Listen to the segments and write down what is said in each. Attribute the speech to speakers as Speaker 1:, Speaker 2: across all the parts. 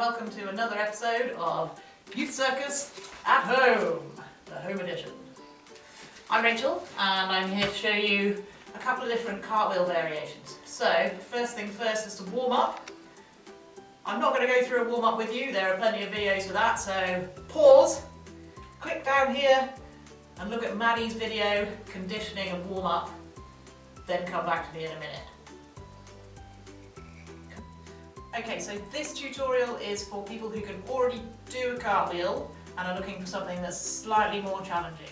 Speaker 1: welcome to another episode of Youth Circus at Home, the home edition. I'm Rachel and I'm here to show you a couple of different cartwheel variations. So, first thing first is to warm up. I'm not going to go through a warm up with you, there are plenty of videos for that, so pause, click down here and look at Maddie's video, conditioning and warm up, then come back to me in a minute. Okay, so this tutorial is for people who can already do a cartwheel and are looking for something that's slightly more challenging.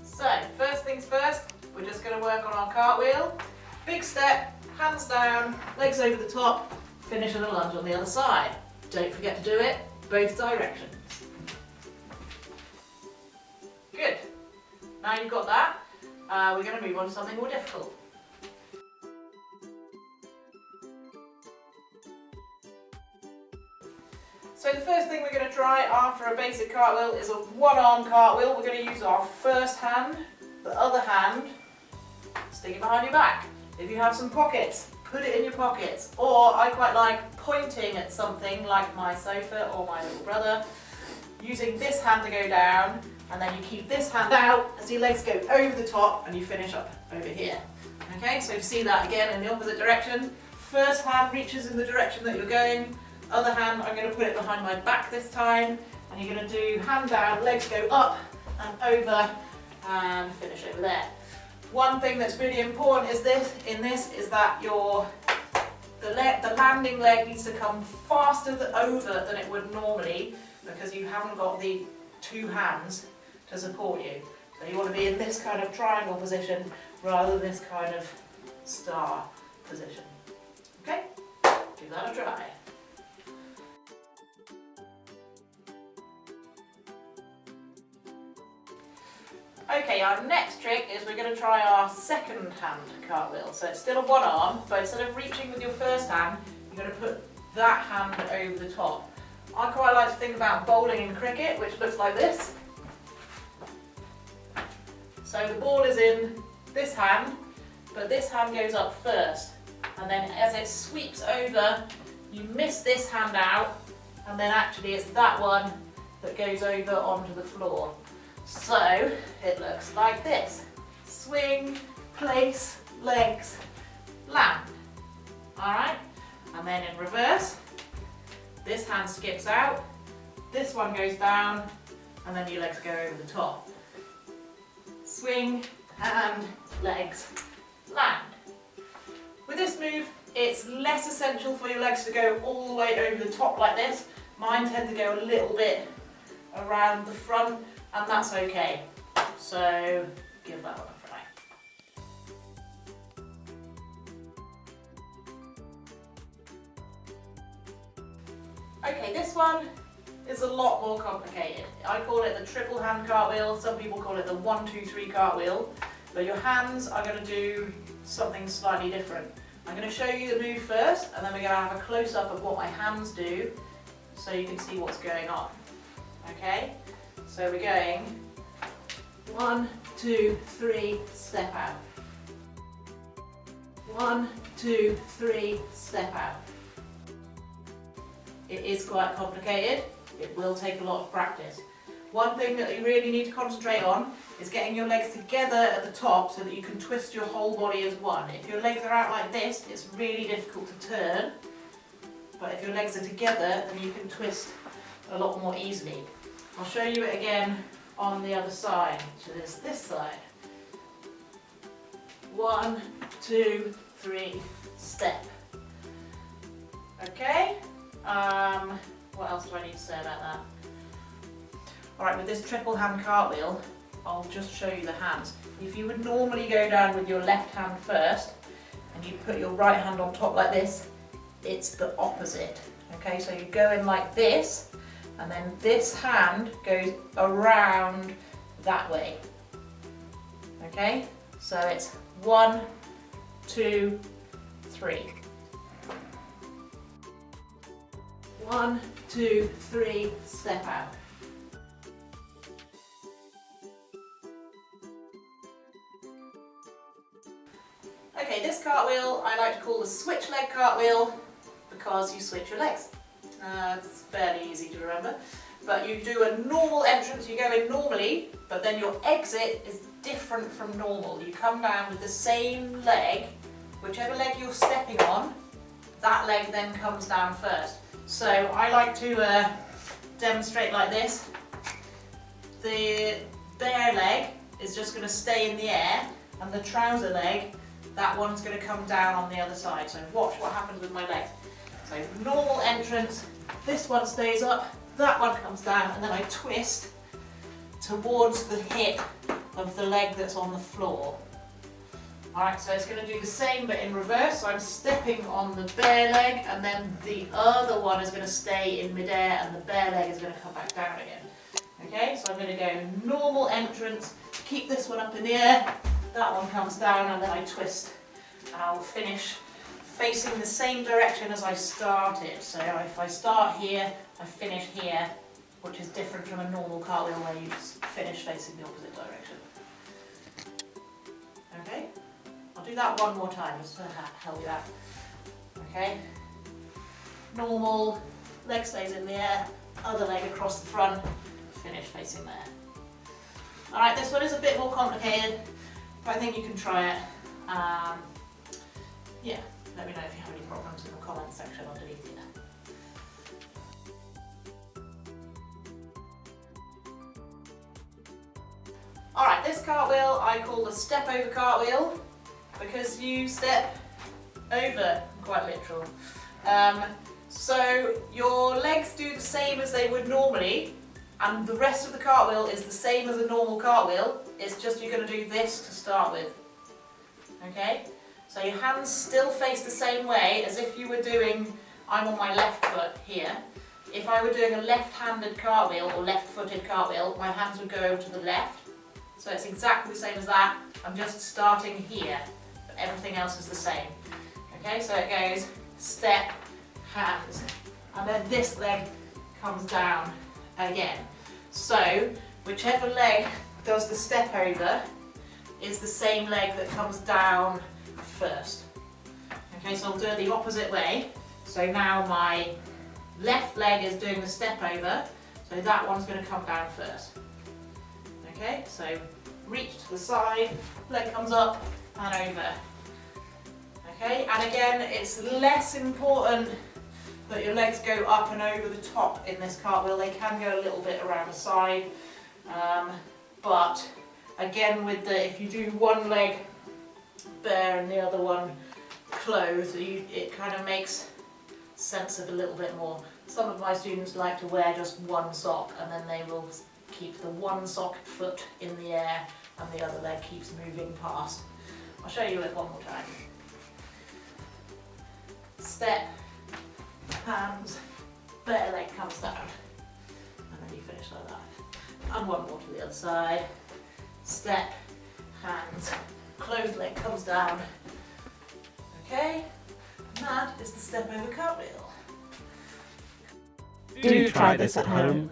Speaker 1: So, first things first, we're just going to work on our cartwheel. Big step, hands down, legs over the top, finish with a lunge on the other side. Don't forget to do it both directions. Good. Now you've got that. We're going to move on to something more difficult. So the first thing we're going to try after a basic cartwheel is a one-arm cartwheel. We're going to use our first hand, the other hand, stick it behind your back. If you have some pockets, put it in your pockets. Or I quite like pointing at something like my sofa or my little brother, using this hand to go down, and then you keep this hand out as your legs go over the top and you finish up over here. Okay, so you see that again in the opposite direction. First hand reaches in the direction that you're going, other hand I'm going to put it behind my back this time, and you're going to do hand down, legs go up and over and finish over there. One thing that's really important is is that the landing leg needs to come faster over than it would normally, because you haven't got the two hands to support you. So you want to be in this kind of triangle position rather than this kind of star position. Okay? Give that a try. Okay, our next trick is we're going to try our second hand cartwheel. So it's still a one arm, but instead of reaching with your first hand, you're going to put that hand over the top. I quite like to think about bowling in cricket, which looks like this. So the ball is in this hand, but this hand goes up first. And then as it sweeps over, you miss this hand out, and then actually it's that one that goes over onto the floor. So it looks like this. Swing, place, legs, land. Alright? And then in reverse, this hand skips out, this one goes down, and then your legs go over the top. Swing, and legs, land. With this move, it's less essential for your legs to go all the way over the top like this. Mine tend to go a little bit around the front, and that's okay. So give that one a try. Okay, this one is a lot more complicated. I call it the triple hand cartwheel, some people call it the 1, 2, 3 cartwheel, but your hands are going to do something slightly different. I'm going to show you the move first, and then we're going to have a close-up of what my hands do, so you can see what's going on. Okay, so we're going 1, 2, 3, step out. 1, 2, 3, step out. It is quite complicated. It will take a lot of practice. One thing that you really need to concentrate on is getting your legs together at the top so that you can twist your whole body as one. If your legs are out like this, it's really difficult to turn. But if your legs are together, then you can twist a lot more easily. I'll show you it again on the other side. So there's this side. 1, 2, 3, step. Okay? What else do I need to say about that? Alright, with this triple hand cartwheel, I'll just show you the hands. If you would normally go down with your left hand first, and you put your right hand on top like this, it's the opposite. Okay, so you go in like this, and then this hand goes around that way. Okay, so it's 1, 2, 3. 1, 2, 3, step out. this cartwheel I like to call the switch leg cartwheel because you switch your legs. It's fairly easy to remember. But you do a normal entrance, you go in normally, but then your exit is different from normal. You come down with the same leg, whichever leg you're stepping on, that leg then comes down first. So I like to demonstrate like this. The bare leg is just going to stay in the air, and the trouser leg, that one's going to come down on the other side. So watch what happens with my legs. So normal entrance, this one stays up, that one comes down, and then I twist towards the hip of the leg that's on the floor. Alright, so it's going to do the same but in reverse. So I'm stepping on the bare leg, and then the other one is going to stay in midair, and the bare leg is going to come back down again. Okay, so I'm going to go normal entrance, keep this one up in the air, that one comes down, and then I twist. And I'll finish facing the same direction as I started. So if I start here, I finish here, which is different from a normal cartwheel where you finish facing the opposite direction. Okay, I'll do that one more time just to help you out. Okay, normal, leg stays in the air, other leg across the front, finish facing there. Alright, this one is a bit more complicated, but I think you can try it. Yeah, let me know if you have any problems in the comments section underneath here. Alright, this cartwheel I call the step over cartwheel because you step over, quite literal. So your legs do the same as they would normally, and the rest of the cartwheel is the same as a normal cartwheel. It's just you're going to do this to start with. Okay? So your hands still face the same way as if you were doing, I'm on my left foot here. If I were doing a left-handed cartwheel or left-footed cartwheel, my hands would go over to the left. So it's exactly the same as that. I'm just starting here, but everything else is the same. Okay, so it goes step, hands, and then this leg comes down again. So whichever leg does the step over is the same leg that comes down first. Okay, so I'll do it the opposite way. So now my left leg is doing the step over, so that one's going to come down first. Okay, so reach to the side, leg comes up and over. Okay, and again, it's less important that your legs go up and over the top in this cartwheel. They can go a little bit around the side, but again, with if you do one leg bare and the other one closed, it kind of makes sense of a little bit more. Some of my students like to wear just one sock, and then they will keep the one sock foot in the air and the other leg keeps moving past. I'll show you it one more time. Step, hands, bare leg comes down, and then you finish like that. And one more to the other side. Step, hands, closed leg comes down. Okay, and that is the step over cartwheel.
Speaker 2: Do try this at home.